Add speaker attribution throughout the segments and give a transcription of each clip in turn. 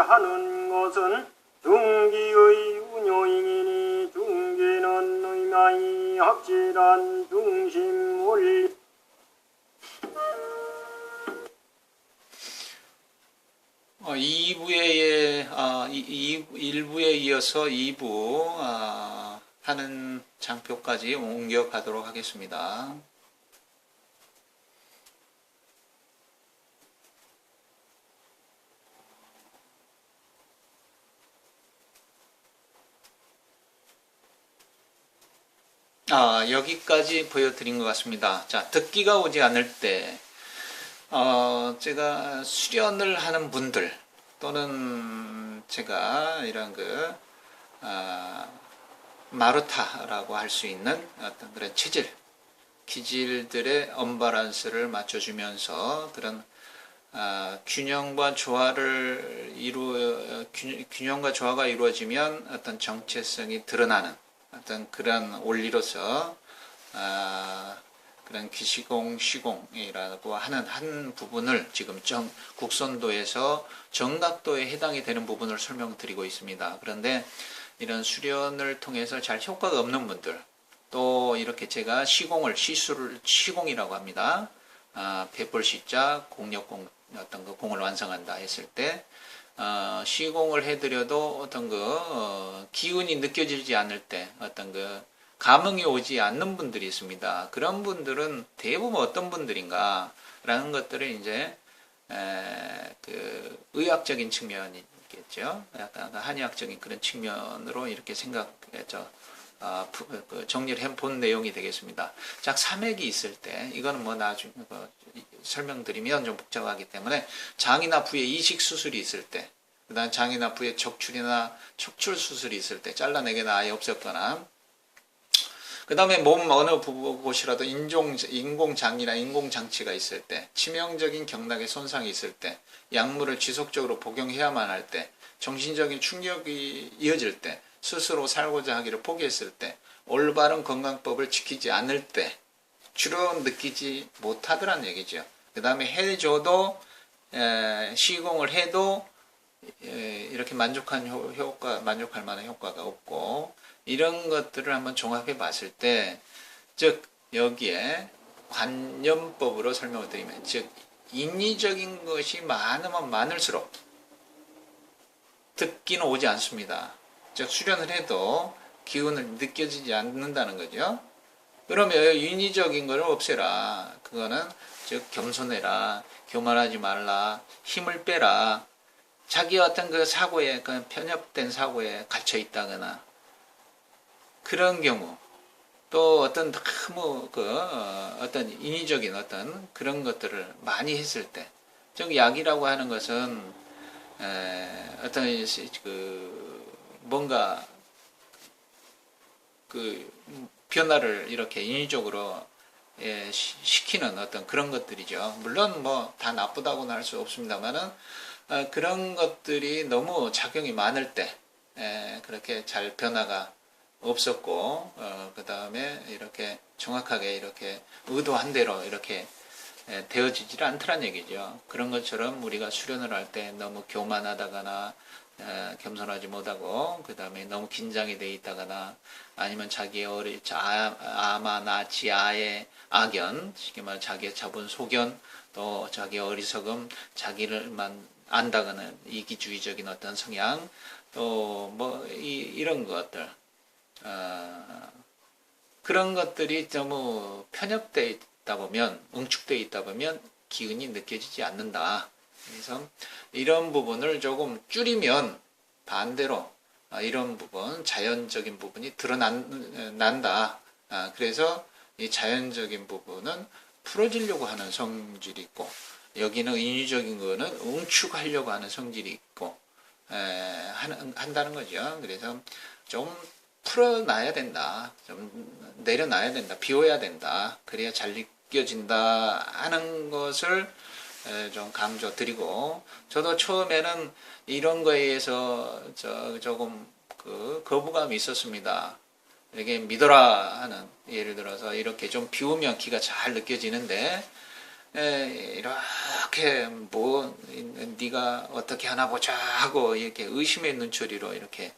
Speaker 1: 하는 것은 중기의 운용이니 중기는 의미의 확실한 중심 원리.
Speaker 2: 일부에 이어서 2부 하는 장표까지 옮겨가도록 하겠습니다. 여기까지 보여드린 것 같습니다. 자, 듣기가 오지 않을 때 제가 수련을 하는 분들 또는 제가 이런 마루타라고 할 수 있는 어떤 그런 기질들의 언밸런스를 맞춰주면서 그런 균형과 조화가 이루어지면 어떤 정체성이 드러나는 어떤 그런 원리로서 그런 시공이라고 하는 한 부분을 지금 국선도에서 정각도에 해당이 되는 부분을 설명드리고 있습니다. 그런데 이런 수련을 통해서 잘 효과가 없는 분들, 또 이렇게 제가 시공이라고 합니다. 배볼시자 공력공 어떤 공을 완성한다 했을 때 시공을 해드려도 어떤 기운이 느껴지지 않을 때 어떤 감흥이 오지 않는 분들이 있습니다. 그런 분들은 대부분 어떤 분들인가 라는 것들을 이제 의학적인 측면이겠죠. 약간 한의학적인 그런 측면으로 이렇게 정리를 해본 내용이 되겠습니다. 장삼액이 있을 때 이거는 뭐 나중에 설명드리면 좀 복잡하기 때문에 장이나 부에 이식 수술이 있을 때, 그 다음 장이나 부에 적출이나 척출 수술이 있을 때, 잘라내거나 아예 없앴거나, 그 다음에 몸 어느 곳이라도 인공장이나 인공장치가 있을 때, 치명적인 경락의 손상이 있을 때, 약물을 지속적으로 복용해야만 할 때, 정신적인 충격이 이어질 때, 스스로 살고자 하기를 포기했을 때, 올바른 건강법을 지키지 않을 때 주로 느끼지 못하더란 얘기죠. 그 다음에 해줘도 시공을 해도 이렇게 만족할 만한 효과가 없고, 이런 것들을 한번 종합해 봤을 때, 즉 여기에 관념법으로 설명을 드리면, 즉 인위적인 것이 많으면 많을수록 듣기는 오지 않습니다. 즉 수련을 해도 기운을 느껴지지 않는다는 거죠. 그러면 인위적인 것을 없애라. 그거는 즉 겸손해라, 교만하지 말라, 힘을 빼라. 자기 어떤 사고에 편협된 사고에 갇혀 있다거나 그런 경우, 또 어떤 너무 어떤 인위적인 어떤 그런 것들을 많이 했을 때, 즉 약이라고 하는 것은 어떤 뭔가 변화를 이렇게 인위적으로 시키는 어떤 그런 것들이죠. 물론 뭐 다 나쁘다고는 할 수 없습니다만은 그런 것들이 너무 작용이 많을 때 그렇게 잘 변화가 없었고, 그 다음에 이렇게 정확하게 이렇게 의도한 대로 이렇게 되어지질 않더란 얘기죠. 그런 것처럼 우리가 수련을 할 때 너무 교만하다거나 겸손하지 못하고, 그 다음에 너무 긴장이 돼 있다거나, 아니면 자기의 지아의 악연, 쉽게 말해 자기의 자본 소견, 또 자기의 어리석음, 자기를만 안다거나 이기주의적인 어떤 성향, 또 뭐 이런 것들, 그런 것들이 너무 편협되어 있다 보면, 응축되어 있다 보면 기운이 느껴지지 않는다. 그래서 이런 부분을 조금 줄이면 반대로 이런 부분, 자연적인 부분이 드러난다. 그래서 이 자연적인 부분은 풀어지려고 하는 성질이 있고, 여기는 인위적인 거는 응축하려고 하는 성질이 있고 한다는 거죠. 그래서 좀 풀어놔야 된다. 좀 내려놔야 된다. 비워야 된다. 그래야 잘 느껴진다 하는 것을 좀 강조드리고, 저도 처음에는 이런 거에 의해서 조금 거부감이 있었습니다. 이게 믿어라 하는, 예를 들어서 이렇게 좀 비우면 기가 잘 느껴지는데 이렇게 뭐 네가 어떻게 하나 보자 하고 이렇게 의심의 눈초리로 이렇게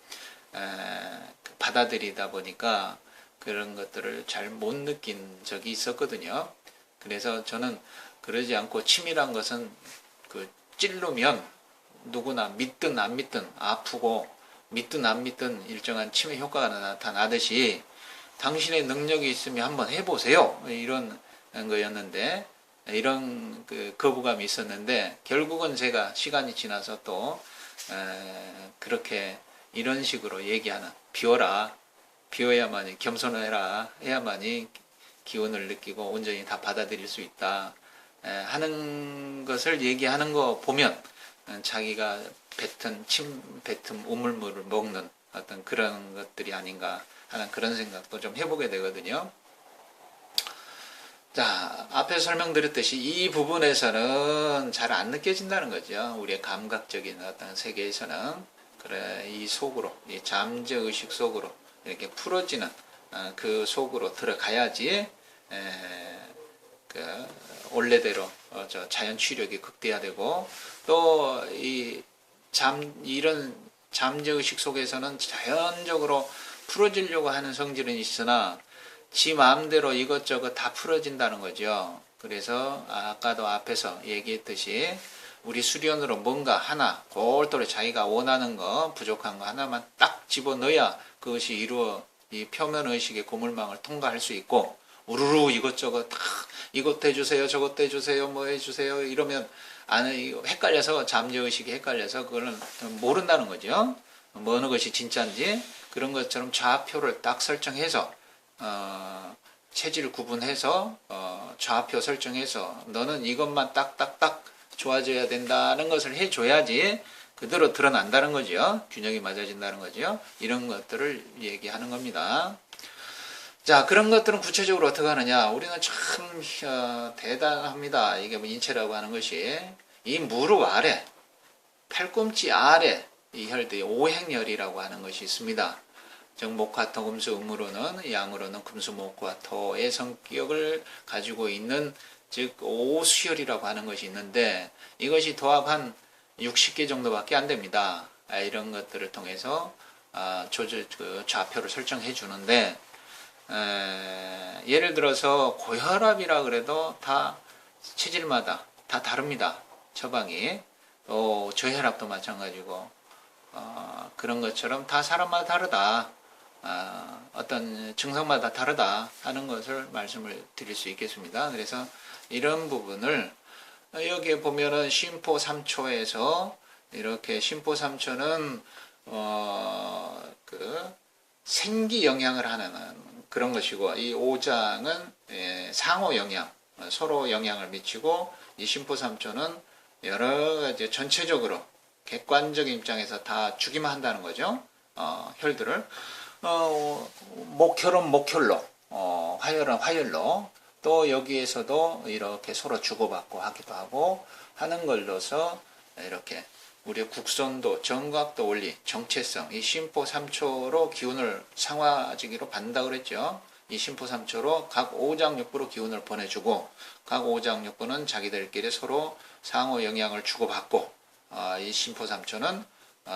Speaker 2: 받아들이다 보니까 그런 것들을 잘 못 느낀 적이 있었거든요. 그래서 저는 그러지 않고 침이란 것은 그 찌르면 누구나 믿든 안 믿든 아프고 믿든 안 믿든 일정한 치매 효과가 나타나듯이 당신의 능력이 있으면 한번 해보세요. 이런 거였는데 이런 그 거부감이 있었는데 결국은 제가 시간이 지나서 또 그렇게 이런 식으로 얘기하는 비워라. 비워야만이 겸손을 해라. 해야만이 기운을 느끼고 온전히 다 받아들일 수 있다. 하는 것을 얘기하는 거 보면 자기가 침 뱉은 우물물을 먹는 어떤 그런 것들이 아닌가 하는 그런 생각도 좀 해보게 되거든요. 자, 앞에 설명드렸듯이 이 부분에서는 잘 안 느껴진다는 거죠. 우리의 감각적인 어떤 세계에서는. 그래, 이 속으로, 이 잠재의식 속으로 이렇게 풀어지는 그 속으로 들어가야지 그 원래대로 자연 취력이 극대화되고 또 이런 잠재의식 속에서는 자연적으로 풀어지려고 하는 성질은 있으나 지 마음대로 이것저것 다 풀어진다는 거죠. 그래서 아까도 앞에서 얘기했듯이 우리 수련으로 뭔가 하나 골똘히 자기가 원하는 거 부족한 거 하나만 딱 집어넣어야 그것이 이 표면의식의 고물망을 통과할 수 있고 우르르 이것저것 다 이것도 해주세요 저것도 해주세요 뭐 해주세요 이러면 헷갈려서 잠재의식이 헷갈려서 그거는 모른다는 거죠. 뭐 어느 것이 진짜인지 그런 것처럼 좌표를 딱 설정해서 체질 구분해서 좌표 설정해서 너는 이것만 딱딱딱 좋아져야 된다는 것을 해줘야지 그대로 드러난다는 거죠. 균형이 맞아진다는 거죠. 이런 것들을 얘기하는 겁니다. 자, 그런 것들은 구체적으로 어떻게 하느냐. 우리는 참 대단합니다. 이게 뭐 인체라고 하는 것이 이 무릎 아래, 팔꿈치 아래 이 혈들이 오행열이라고 하는 것이 있습니다. 즉 목화토 금수 음으로는 양으로는 금수 목화토의 성격을 가지고 있는 즉 오수혈이라고 하는 것이 있는데 이것이 도합 한 60개 정도밖에 안 됩니다. 이런 것들을 통해서 좌표를 설정해 주는데 예를 들어서 고혈압이라 그래도 다 체질마다 다 다릅니다. 처방이 또 저혈압도 마찬가지고 그런 것처럼 다 사람마다 다르다. 어떤 증상마다 다르다 하는 것을 말씀을 드릴 수 있겠습니다. 그래서 이런 부분을 여기에 보면은 심포 3초에서 이렇게 심포 3초는 그 생기 영향을 하는 그런 것이고 이 5장은 상호 영향 서로 영향을 미치고 이 심포 3초는 여러 가지 전체적으로 객관적인 입장에서 다 주기만 한다는 거죠. 혈들을 목혈은 목혈로 화혈은 화혈로 또 여기에서도 이렇게 서로 주고받고 하기도 하고 하는 걸로서 이렇게 우리의 국선도 정각도 원리 정체성 이 심포 3초로 기운을 상화지기로 받는다 그랬죠. 이 심포 3초로 각 5장육부로 기운을 보내주고 각 5장육부는 자기들끼리 서로 상호 영향을 주고받고 이 심포 3초는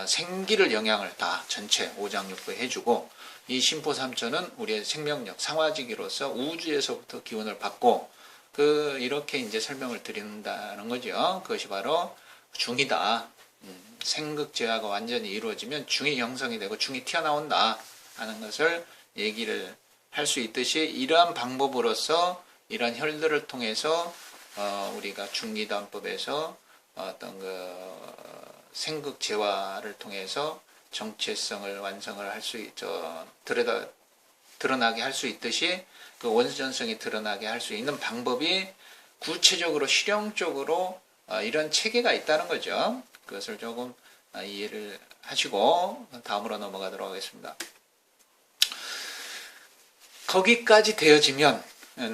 Speaker 2: 생기를 영향을 다 전체 5장육부에 해주고 이 심포 3초는 우리의 생명력 상화지기로서 우주에서부터 기운을 받고 이렇게 이제 설명을 드린다는 거죠. 그것이 바로 중이다. 생극제화가 완전히 이루어지면 중이 형성이 되고 중이 튀어나온다 하는 것을 얘기를 할 수 있듯이 이러한 방법으로서 이러한 혈들을 통해서 우리가 중기단법에서 어떤 생극제화를 통해서 정체성을 완성을 할 수 있죠. 드러나게 할 수 있듯이 그 원전성이 드러나게 할 수 있는 방법이 구체적으로 실용적으로 이런 체계가 있다는 거죠. 그것을 조금 이해를 하시고 다음으로 넘어가도록 하겠습니다. 거기까지 되어지면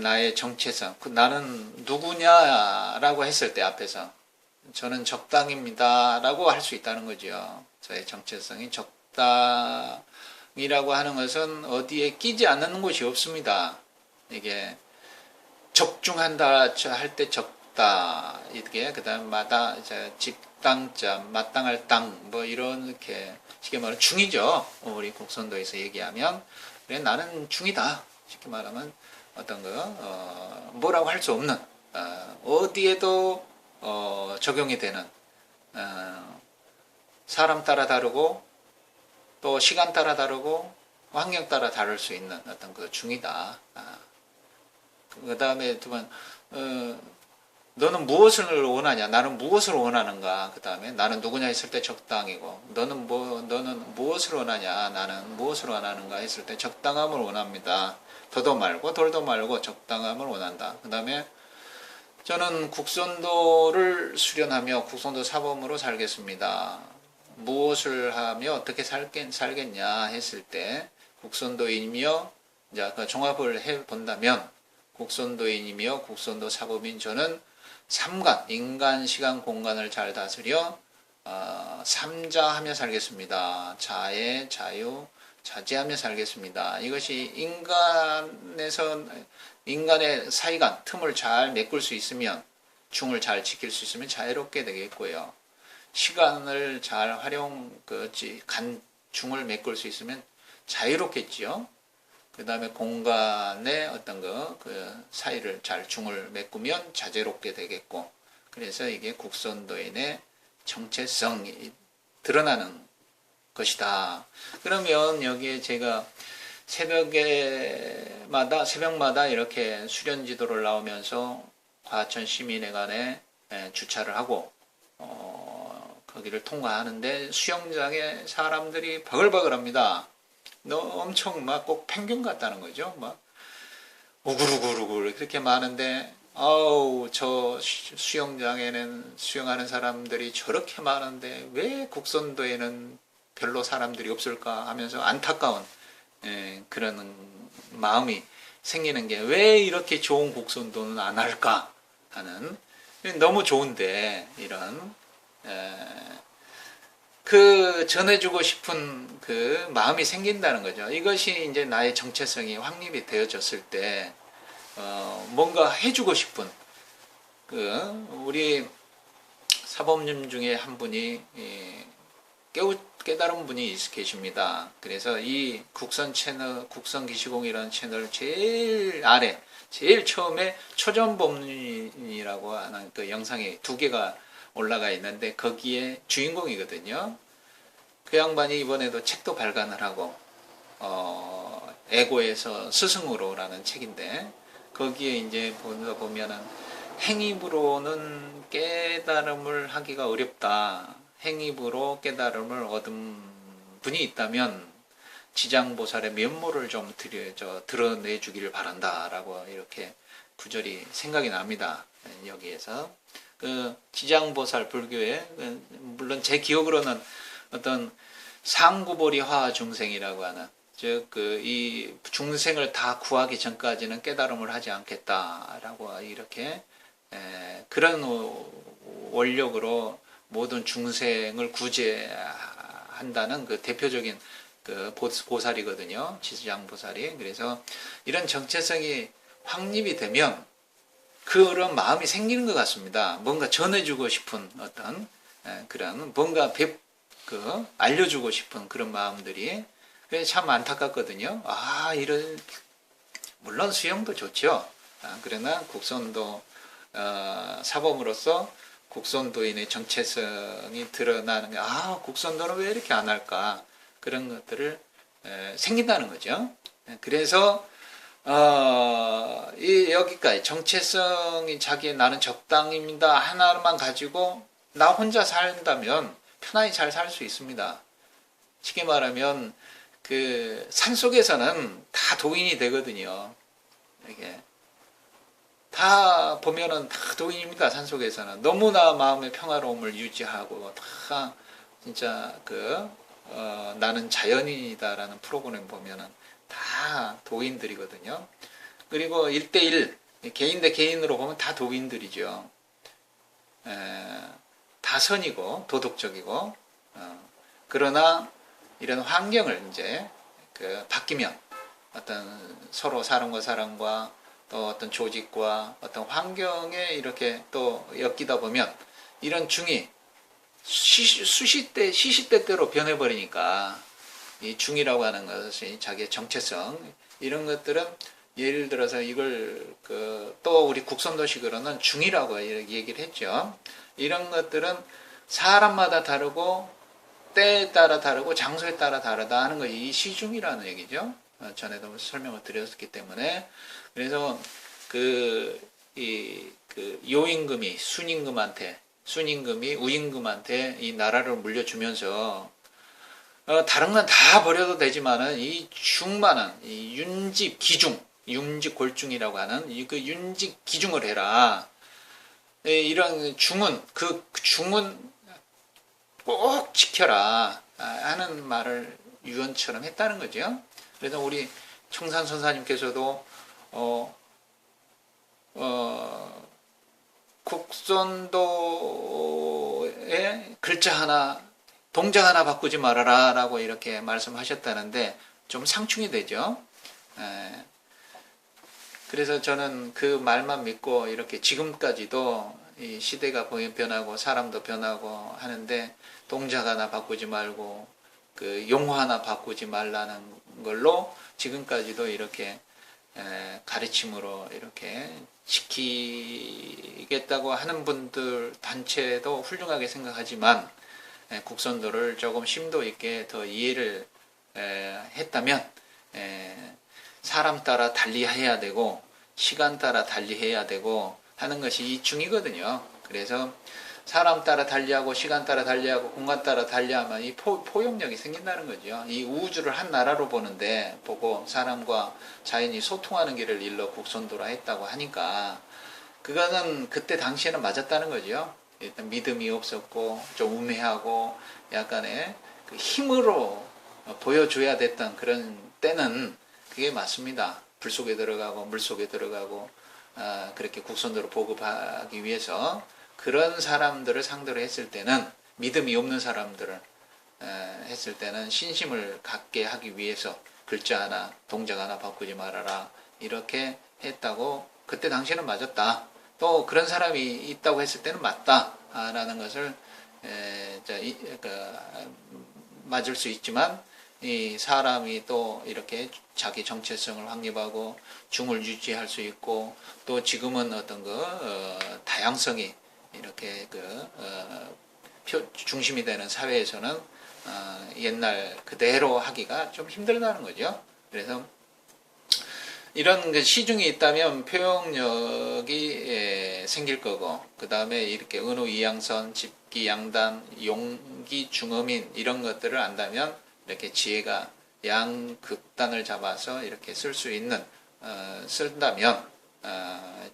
Speaker 2: 나의 정체성, 나는 누구냐라고 했을 때 앞에서 저는 적당입니다 라고 할 수 있다는 거죠. 저의 정체성이 적당이라고 하는 것은 어디에 끼지 않는 곳이 없습니다. 이게 적중한다 할 때 있다. 이게 그다음 마다 이제 집땅자, 마땅할 땅, 뭐 이런 이렇게 쉽게 말하면 중이죠. 우리 곡선도에서 얘기하면 그래 나는 중이다. 쉽게 말하면 어떤 거 뭐라고 할 수 없는 어디에도 적용이 되는 사람 따라 다르고 또 시간 따라 다르고 환경 따라 다를 수 있는 어떤 그 중이다. 그 다음에 두 번, 너는 무엇을 원하냐? 나는 무엇을 원하는가? 그 다음에 나는 누구냐 했을 때 적당이고, 너는 무엇을 원하냐? 나는 무엇을 원하는가 했을 때 적당함을 원합니다. 더도 말고 덜도 말고 적당함을 원한다. 그 다음에 저는 국선도를 수련하며 국선도 사범으로 살겠습니다. 무엇을 하며 어떻게 살겠냐 했을 때 국선도인이며 이제 그 종합을 해 본다면 국선도인이며 국선도 사범인 저는 삼간 인간 시간 공간을 잘 다스려 삼자하며 살겠습니다. 자애 자유 자제하며 살겠습니다. 이것이 인간의 사이간 틈을 잘 메꿀 수 있으면 중을 잘 지킬 수 있으면 자유롭게 되겠고요. 시간을 잘 중을 메꿀 수 있으면 자유롭겠지요. 그 다음에 공간의 어떤 그 사이를 잘 중을 메꾸면 자제롭게 되겠고, 그래서 이게 국선도인의 정체성이 드러나는 것이다. 그러면 여기에 제가 새벽마다 이렇게 수련 지도를 나오면서 과천 시민회관에 주차를 하고, 거기를 통과하는데 수영장에 사람들이 버글버글합니다. 엄청 막 꼭 펭귄 같다는 거죠. 막 우글우글우글 그렇게 많은데 저 수영장에는 수영하는 사람들이 저렇게 많은데 왜 국선도에는 별로 사람들이 없을까 하면서 안타까운 그런 마음이 생기는 게 왜 이렇게 좋은 국선도는 안 할까 하는, 너무 좋은데 이런 그 전해주고 싶은 그 마음이 생긴다는 거죠. 이것이 이제 나의 정체성이 확립이 되어졌을 때 뭔가 해주고 싶은 우리 사범님 중에 한 분이 깨달은 분이 계십니다. 그래서 이 국선 기시공이라는 채널 제일 아래 제일 처음에 초전법문이라고 하는 그 영상이 2개가 올라가 있는데 거기에 주인공이거든요. 그 양반이 이번에도 책도 발간을 하고 에고에서 스승으로라는 책인데 거기에 이제 보면은 행위부로는 깨달음을 하기가 어렵다. 행위부로 깨달음을 얻은 분이 있다면 지장보살의 면모를 좀 드러내 주기를 바란다라고 이렇게 구절이 생각이 납니다. 여기에서 그 지장보살 불교에 물론 제 기억으로는 어떤 상구보리 화하 중생이라고 하는 즉 이 중생을 다 구하기 전까지는 깨달음을 하지 않겠다라고 이렇게 그런 원력으로 모든 중생을 구제한다는 그 대표적인 그 보살이거든요. 지장보살이. 그래서 이런 정체성이 확립이 되면 그런 마음이 생기는 것 같습니다. 뭔가 전해주고 싶은 어떤 그런 뭔가 알려주고 싶은 그런 마음들이 참 안타깝거든요. 물론 수영도 좋죠. 그러나 국선도 사범으로서 국선도인의 정체성이 드러나는 국선도는 왜 이렇게 안 할까 그런 것들을 생긴다는 거죠. 그래서 여기까지 정체성이 나는 적당입니다 하나만 가지고 나 혼자 산다면 편안히 잘 살 수 있습니다. 쉽게 말하면 그 산속에서는 다 도인이 되거든요. 이게 다 보면은 다 도인입니다. 산속에서는 너무나 마음의 평화로움을 유지하고 다 진짜 나는 자연인이다라는 프로그램 보면은 다 도인들이거든요. 그리고 1대1 개인 대 개인으로 보면 다 도인들이죠. 다 선이고 도덕적이고 그러나 이런 환경을 이제 바뀌면 어떤 서로 사람과 사람과 또 어떤 조직과 어떤 환경에 이렇게 또 엮이다 보면 이런 중이 수시대 시시때때로 변해버리니까 이 중이라고 하는 것이 자기의 정체성 이런 것들은 예를 들어서 이걸 또 우리 국선도식으로는 중이라고 얘기를 했죠. 이런 것들은 사람마다 다르고 때에 따라 다르고 장소에 따라 다르다 하는 것이 이 시중이라는 얘기죠. 전에도 설명을 드렸기 때문에 그래서 요임금이 순임금이 우임금한테 이 나라를 물려주면서 다른 건 다 버려도 되지만은 이 중만은 이 윤직 기중, 윤직 골중이라고 하는 그 윤직 기중을 해라. 이런 중은 그 중은 꼭 지켜라 하는 말을 유언처럼 했다는 거죠. 그래서 우리 청산선사님께서도 국선도에 글자 하나, 동작 하나 바꾸지 말아라 라고 이렇게 말씀하셨다는데 좀 상충이 되죠. 그래서 저는 그 말만 믿고 이렇게 지금까지도 이 시대가 변하고 사람도 변하고 하는데 동작 하나 바꾸지 말고 그 용어 하나 바꾸지 말라는 걸로 지금까지도 이렇게 가르침으로 이렇게 지키겠다고 하는 분들 단체도 훌륭하게 생각하지만 국선도를 조금 심도 있게 더 이해를 했다면 사람 따라 달리 해야 되고 시간 따라 달리 해야 되고 하는 것이 이 중이거든요. 그래서 사람 따라 달리하고 시간 따라 달리하고 공간 따라 달리하면 이 포용력이 생긴다는 거죠. 이 우주를 한 나라로 보고 사람과 자연이 소통하는 길을 일러 국선도라 했다고 하니까 그거는 그때 당시에는 맞았다는 거죠. 일단 믿음이 없었고 좀 우매하고 약간의 그 힘으로 보여줘야 됐던 그런 때는 그게 맞습니다. 불 속에 들어가고 물 속에 들어가고 그렇게 국선도로 보급하기 위해서 그런 사람들을 상대로 했을 때는 믿음이 없는 사람들을 했을 때는 신심을 갖게 하기 위해서 글자 하나 동작 하나 바꾸지 말아라 이렇게 했다고 그때 당시에는 맞았다. 또 그런 사람이 있다고 했을 때는 맞다라는 것을 맞을 수 있지만 이 사람이 또 이렇게 자기 정체성을 확립하고 중을 유지할 수 있고 또 지금은 어떤 다양성이 이렇게 중심이 되는 사회에서는 옛날 그대로 하기가 좀 힘들다는 거죠. 그래서 이런 시중이 있다면 표현력이 생길 거고 그 다음에 이렇게 은우 이양선, 집기 양단, 용기 중음인 이런 것들을 안다면 이렇게 지혜가 양극단을 잡아서 이렇게 쓸 수 있는 쓴다면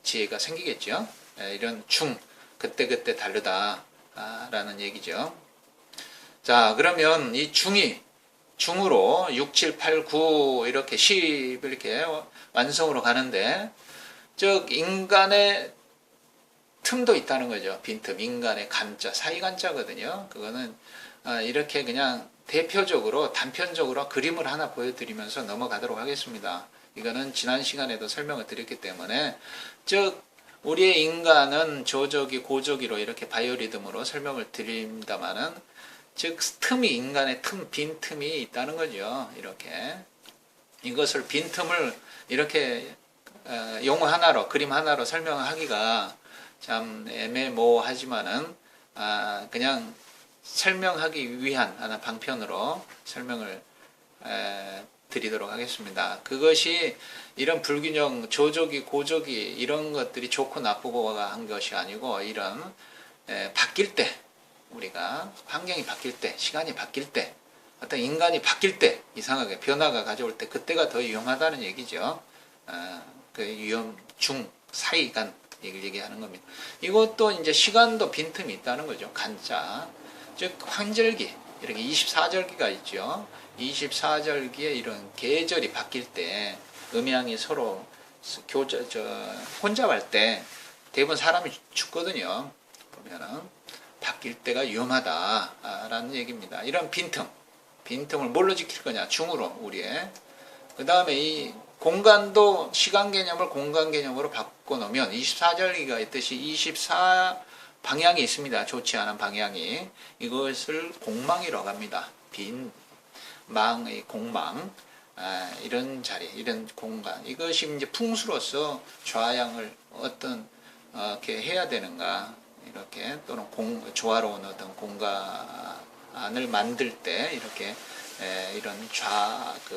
Speaker 2: 지혜가 생기겠죠. 이런 중 그때그때 다르다라는 얘기죠. 자, 그러면 이 중으로 6, 7, 8, 9 이렇게 10 이렇게 완성으로 가는데 즉 인간의 틈도 있다는 거죠. 빈틈, 인간의 간자, 사이간자거든요. 그거는 이렇게 그냥 대표적으로 단편적으로 그림을 하나 보여드리면서 넘어가도록 하겠습니다. 이거는 지난 시간에도 설명을 드렸기 때문에 즉 우리의 인간은 저저기 고저기로 이렇게 바이오리듬으로 설명을 드립니다만은 즉 틈이 인간의 빈틈이 있다는 거죠. 이렇게 이것을 빈틈을 이렇게 용어 하나로 그림 하나로 설명하기가 참 애매모호하지만은 그냥 설명하기 위한 하나 방편으로 설명을 드리도록 하겠습니다. 그것이 이런 불균형, 저조기, 고조기 이런 것들이 좋고 나쁘고가 한 것이 아니고 이런 바뀔 때 우리가 환경이 바뀔 때, 시간이 바뀔 때, 어떤 인간이 바뀔 때 이상하게 변화가 가져올 때 그때가 더 위험하다는 얘기죠. 그 위험 중 사이간 얘기하는 겁니다. 이것도 이제 시간도 빈틈이 있다는 거죠. 간자. 즉 환절기 이렇게 24절기가 있죠. 24절기에 이런 계절이 바뀔 때 음양이 서로 혼잡할 때 대부분 사람이 죽거든요. 보면은 바뀔 때가 위험하다라는 얘기입니다. 이런 빈틈을 뭘로 지킬 거냐? 중으로 우리의. 그 다음에 이 공간도 시간 개념을 공간 개념으로 바꿔놓으면 24절기가 있듯이 24 방향이 있습니다. 좋지 않은 방향이. 이것을 공망이라고 합니다. 빈 망의 공망. 이런 자리, 이런 공간. 이것이 이제 풍수로서 좌양을 어떻게 해야 되는가. 이렇게 또는 조화로운 어떤 공간을 만들 때 이렇게 이런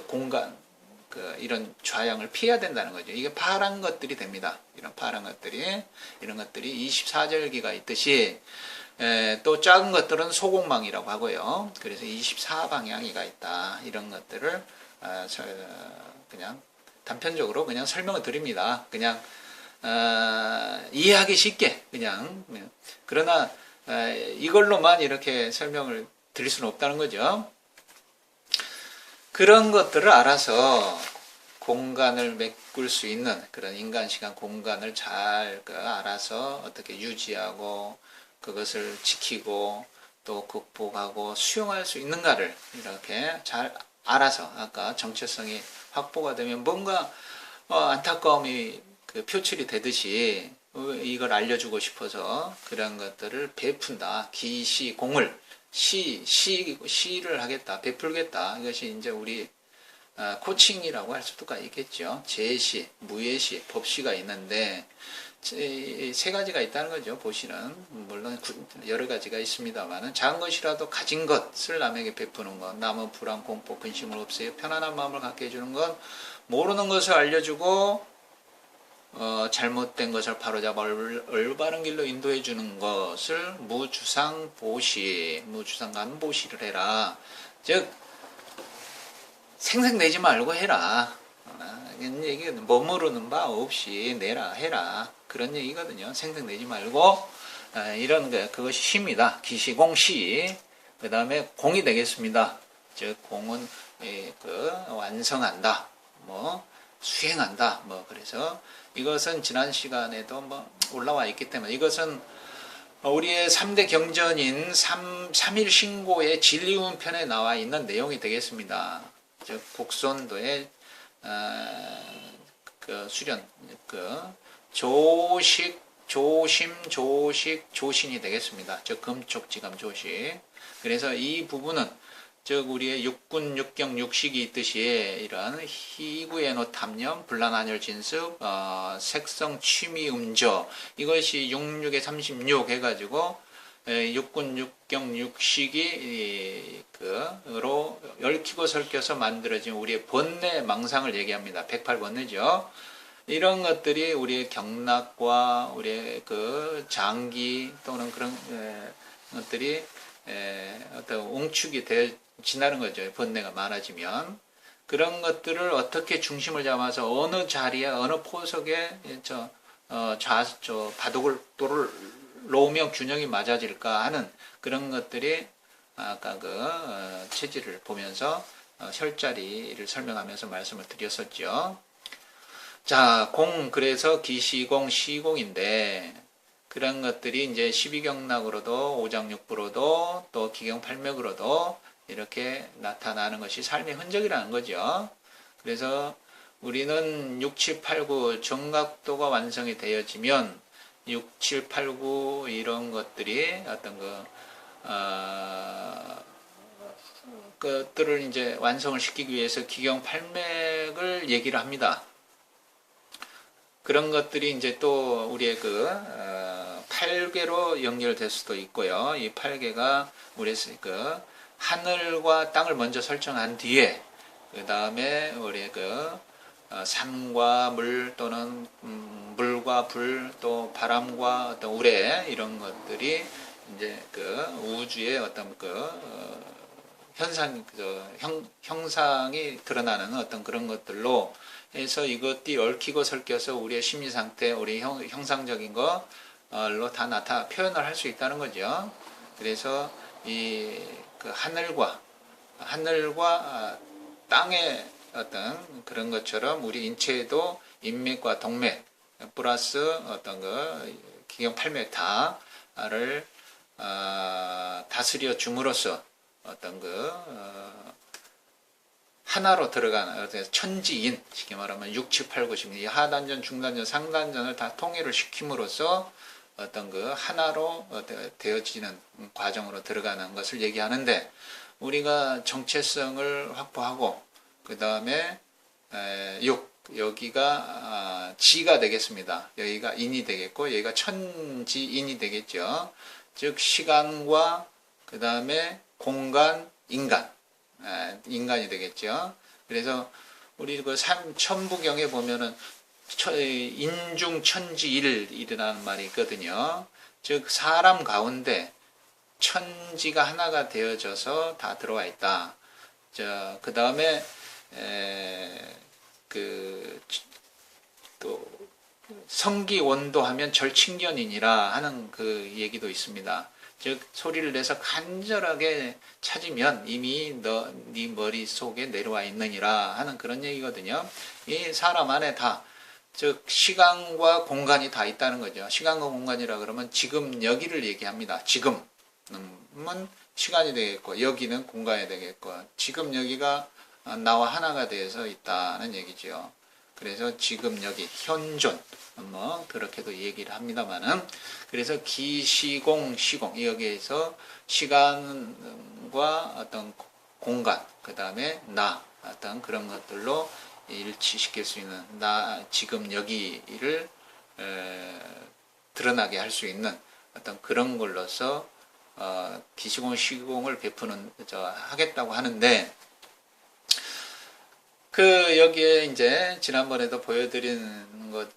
Speaker 2: 공간, 이런 좌양을 피해야 된다는 거죠. 이게 파란 것들이 됩니다. 이런 파란 것들이, 이런 것들이 24절기가 있듯이, 또 작은 것들은 소공망이라고 하고요. 그래서 24방향이가 있다. 이런 것들을, 그냥 단편적으로 그냥 설명을 드립니다. 그냥, 이해하기 쉽게, 그냥. 그러나, 이걸로만 이렇게 설명을 드릴 수는 없다는 거죠. 그런 것들을 알아서 공간을 메꿀 수 있는 그런 인간 시간 공간을 잘 알아서 어떻게 유지하고 그것을 지키고 또 극복하고 수용할 수 있는가를 이렇게 잘 알아서 아까 정체성이 확보가 되면 뭔가 안타까움이 표출이 되듯이 이걸 알려주고 싶어서 그런 것들을 베푼다. 기시공을 시를 하겠다, 베풀겠다. 이것이 이제 우리 코칭이라고 할 수도 있겠죠. 제시, 무예시, 법시가 있는데 세 가지가 있다는 거죠. 보시는 물론 여러 가지가 있습니다만은 작은 것이라도 가진 것을 남에게 베푸는 것, 남은 불안, 공포, 근심을 없애요. 편안한 마음을 갖게 해주는 것, 모르는 것을 알려주고 잘못된 것을 바로잡아 올바른 길로 인도해 주는 것을 무주상보시, 무주상간보시를 해라. 즉 생색내지 말고 해라. 이런 얘기는 머무르는 바 없이 내라 해라. 그런 얘기거든요. 생색내지 말고 이런 그것이 시입니다. 기시공시. 그 다음에 공이 되겠습니다. 즉 공은 완성한다. 수행한다. 그래서 이것은 지난 시간에도 올라와 있기 때문에 이것은 우리의 3대 경전인 3일 신고의 진리운 편에 나와 있는 내용이 되겠습니다. 즉 곡선도의 수련, 조식, 조심, 조식, 조신이 되겠습니다. 즉 금촉지감 조식. 그래서 이 부분은 즉 우리의 육군, 육경, 육식이 있듯이 이런 희구의노 탐념, 불란한열 진습, 색성, 취미, 음저 이것이 66에 36 해가지고 육군, 육경, 육식이 로 얽히고 설켜서 만들어진 우리의 번뇌 망상을 얘기합니다. 108번뇌죠. 이런 것들이 우리의 경락과 우리의 장기 또는 그런 것들이 어떤 옹축이 지나는 거죠. 번뇌가 많아지면. 그런 것들을 어떻게 중심을 잡아서 어느 자리에, 어느 포석에 바둑을 놓으면 균형이 맞아질까 하는 그런 것들이 아까 체질을 보면서 혈자리를 설명하면서 말씀을 드렸었죠. 자, 그래서 기시공, 시공인데 그런 것들이 이제 12경락으로도 오장육부로도 또 기경팔맥으로도 이렇게 나타나는 것이 삶의 흔적이라는 거죠. 그래서 우리는 6, 7, 8, 9 정각도가 완성이 되어지면 6, 7, 8, 9 이런 것들이 어떤 것들을 이제 완성을 시키기 위해서 기경팔맥을 얘기를 합니다. 그런 것들이 이제 또 우리의 8개로 연결될 수도 있고요. 이 8개가 우리의 하늘과 땅을 먼저 설정한 뒤에 그 다음에 우리의 산과 물 또는 물과 불 또 바람과 어떤 우레 이런 것들이 이제 우주의 어떤 형상이 드러나는 어떤 그런 것들로 해서 이것들이 얽히고 설켜서 우리의 심리 상태, 우리 형상적인 걸로 다 표현을 할 수 있다는 거죠. 그래서 이 하늘과 땅의 어떤 그런 것처럼 우리 인체에도 인맥과 동맥 플러스 어떤 기경팔맥 다를 다스려 줌으로써 어떤 하나로 들어가는 천지인, 쉽게 말하면 6, 7, 8, 9, 10, 이 하단전, 중단전, 상단전을 다 통일을 시킴으로써 어떤 그 하나로 되어지는 과정으로 들어가는 것을 얘기하는데, 우리가 정체성을 확보하고 그 다음에 6, 여기가 지가 되겠습니다. 여기가 인이 되겠고 여기가 천지인이 되겠죠. 즉 시간과 그 다음에 공간, 인간이 되겠죠. 그래서 우리 그 천부경에 보면은 인중천지일이라는 말이 있거든요. 즉 사람 가운데 천지가 하나가 되어져서 다 들어와 있다. 그 다음에 또 성기원도 하면 절친견이니라 하는 그 얘기도 있습니다. 즉 소리를 내서 간절하게 찾으면 이미 네 머릿속에 내려와 있느니라 하는 그런 얘기거든요. 이 사람 안에 다, 즉 시간과 공간이 다 있다는 거죠. 시간과 공간이라 그러면 지금 여기를 얘기합니다. 지금은 시간이 되겠고 여기는 공간이 되겠고 지금 여기가 나와 하나가 되어서 있다는 얘기죠. 그래서 지금 여기 현존 뭐 그렇게도 얘기를 합니다만은, 그래서 기시공 시공, 여기에서 시간과 어떤 공간, 그 다음에 나, 어떤 그런 것들로 일치시킬 수 있는 나 지금 여기를 드러나게 할 수 있는 어떤 그런 걸로서 기시공 시공을 베푸는 하겠다고 하는데, 여기에 이제 지난번에도 보여드린 것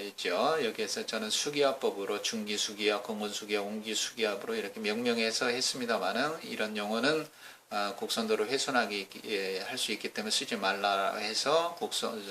Speaker 2: 있죠. 여기에서 저는 수기화법으로 중기수기화, 공군수기화, 옹기수기화로 이렇게 명명해서 했습니다만은, 이런 용어는 곡선도로 훼손하게 할 수 있기 때문에 쓰지 말라 해서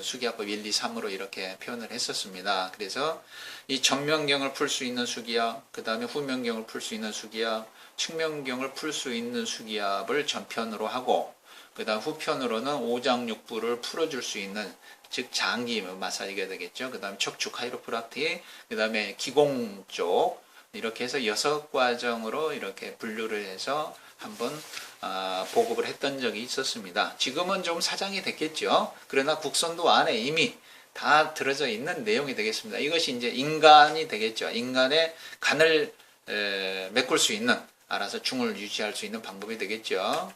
Speaker 2: 수기화법 1, 2, 3으로 이렇게 표현을 했었습니다. 그래서 이 전면경을 풀 수 있는 수기화, 그 다음에 후면경을 풀 수 있는 수기화, 측면경을 풀 수 있는 수기압을 전편으로 하고, 그 다음 후편으로는 오장육부를 풀어줄 수 있는, 즉 장기 마사지가 되겠죠. 그 다음 척추 카이로프락틱, 그 다음에 기공 쪽, 이렇게 해서 6과정으로 이렇게 분류를 해서 한번 보급을 했던 적이 있었습니다. 지금은 좀 사장이 됐겠죠. 그러나 국선도 안에 이미 다 들어져 있는 내용이 되겠습니다. 이것이 이제 인간이 되겠죠. 인간의 간을 메꿀 수 있는, 알아서 중을 유지할 수 있는 방법이 되겠죠.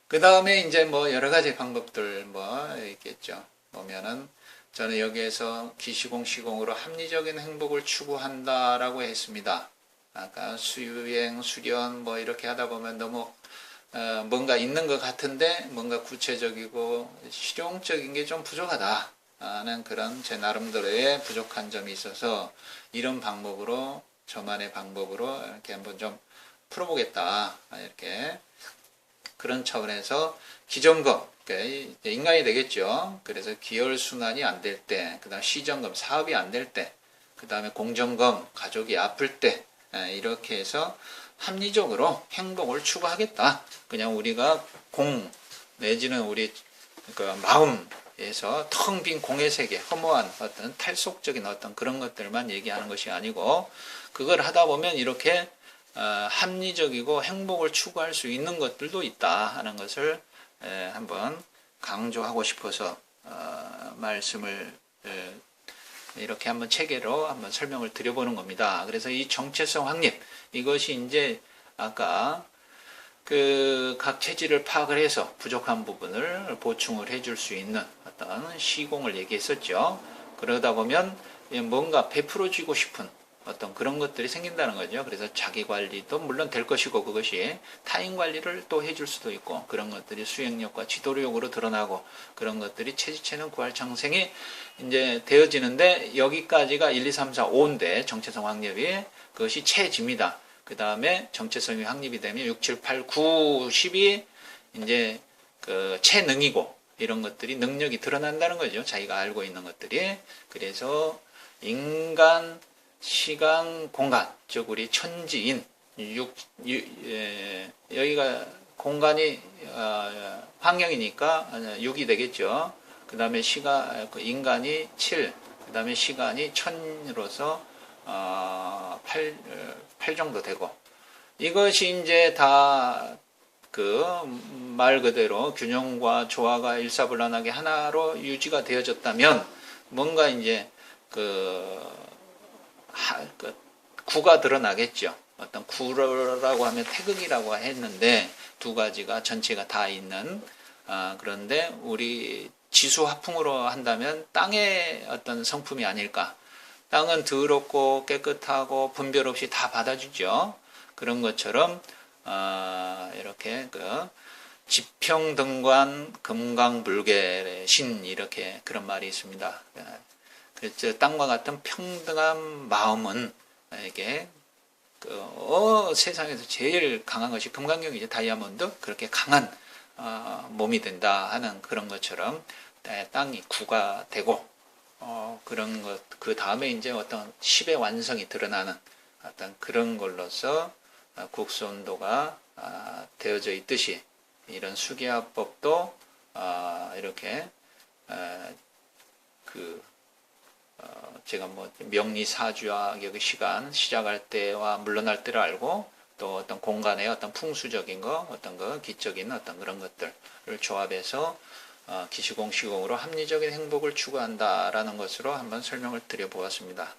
Speaker 2: 그 다음에 이제 뭐 여러 가지 방법들 뭐 있겠죠. 보면은 저는 여기에서 기시공 시공으로 합리적인 행복을 추구한다라고 했습니다. 아까 수행, 수련 뭐 이렇게 하다 보면 너무 뭔가 있는 것 같은데 뭔가 구체적이고 실용적인 게 좀 부족하다 하는 그런 제 나름대로의 부족한 점이 있어서, 이런 방법으로, 저만의 방법으로 이렇게 한번 좀 풀어보겠다, 이렇게 그런 차원에서 기점검, 그러니까 인간이 되겠죠. 그래서 기혈순환이 안 될 때, 그 다음 시점검, 사업이 안 될 때, 그 다음에 공점검, 가족이 아플 때, 이렇게 해서 합리적으로 행복을 추구하겠다. 그냥 우리가 내지는 우리 그 마음에서 텅 빈 공의 세계, 허무한 어떤 탈속적인 어떤 그런 것들만 얘기하는 것이 아니고, 그걸 하다 보면 이렇게 합리적이고 행복을 추구할 수 있는 것들도 있다 하는 것을 한번 강조하고 싶어서 말씀을 이렇게 한번 체계로 한번 설명을 드려보는 겁니다. 그래서 이 정체성 확립, 이것이 이제 아까 각 체질을 파악을 해서 부족한 부분을 보충을 해줄 수 있는 어떤 시공을 얘기했었죠. 그러다 보면 뭔가 베풀어지고 싶은 어떤 그런 것들이 생긴다는 거죠. 그래서 자기 관리도 물론 될 것이고, 그것이 타인 관리를 또 해줄 수도 있고, 그런 것들이 수행력과 지도력으로 드러나고, 그런 것들이 체지체는 구할창생이 이제 되어지는데, 여기까지가 1, 2, 3, 4, 5인데 정체성 확립이 그것이 체지입니다. 그 다음에 정체성이 확립이 되면 6, 7, 8, 9, 10이 이제 체능이고, 이런 것들이 능력이 드러난다는 거죠. 자기가 알고 있는 것들이. 그래서 인간, 시간, 공간, 즉 우리 천지인, 여기가 공간이 환경이니까 6이 되겠죠. 그 다음에 인간이 7, 그 다음에 시간이 1000으로서 8 정도 되고, 이것이 이제 다 그 말 그대로 균형과 조화가 일사불란하게 하나로 유지가 되어졌다면 뭔가 이제 그 구가 드러나겠죠. 어떤 구라고 하면 태극이라고 했는데 두 가지가 전체가 다 있는 그런데 우리 지수화풍으로 한다면 땅의 어떤 성품이 아닐까. 땅은 더럽고 깨끗하고 분별 없이 다 받아주죠. 그런 것처럼 이렇게 그 지평등관 금강불계의 신 이렇게 그런 말이 있습니다. 그래서 땅과 같은 평등한 마음은 이게 세상에서 제일 강한 것이 금강경이죠. 다이아몬드 그렇게 강한 몸이 된다 하는 그런 것처럼 땅이 구가 되고 그런 것 그 다음에 이제 어떤 10의 완성이 드러나는 어떤 그런 걸로서 국수온도가 되어져 있듯이 이런 수기화법도 이렇게 제가 뭐 명리사주와 여기 시간 시작할 때와 물러날 때를 알고 또 어떤 공간의 어떤 풍수적인 거 어떤 거 기적인 어떤 그런 것들을 조합해서 기시공시공으로 합리적인 행복을 추구한다라는 것으로 한번 설명을 드려보았습니다.